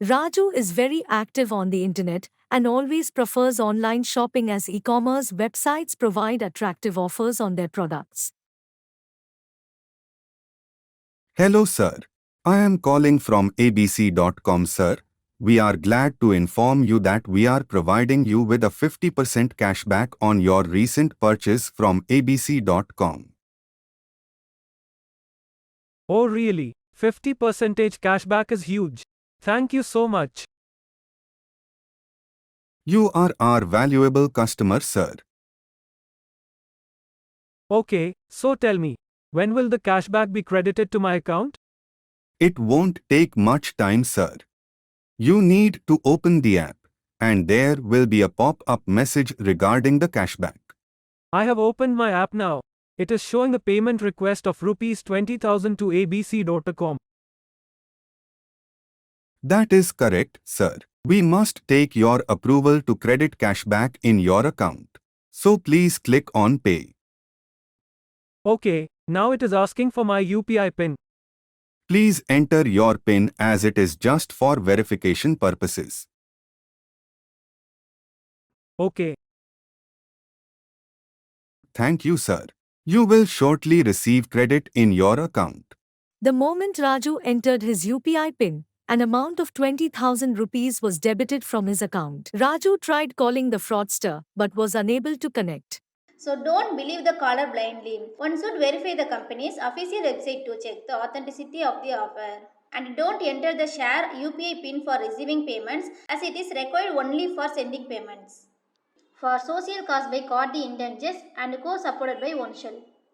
Raju is very active on the internet and always prefers online shopping as e-commerce websites provide attractive offers on their products. Hello sir. I am calling from abc.com sir. We are glad to inform you that we are providing you with a 50% cashback on your recent purchase from abc.com. Oh really? 50% cashback is huge. Thank you so much. You are our valuable customer sir. Okay, so tell me, when will the cashback be credited to my account? It won't take much time sir. You need to open the app, and there will be a pop-up message regarding the cashback. I have opened my app now. It is showing a payment request of rupees 20,000 to abc.com. That is correct, sir. We must take your approval to credit cashback in your account. So please click on Pay. Okay, now it is asking for my UPI PIN. Please enter your PIN as it is just for verification purposes. Okay. Thank you, sir. You will shortly receive credit in your account. The moment Raju entered his UPI PIN, an amount of 20,000 rupees was debited from his account. Raju tried calling the fraudster but was unable to connect. So don't believe the caller blindly. One should verify the company's official website to check the authenticity of the offer. And don't enter the share UPI PIN for receiving payments as it is required only for sending payments. For social cause by Kardey Intanges and co-supported by OneShell.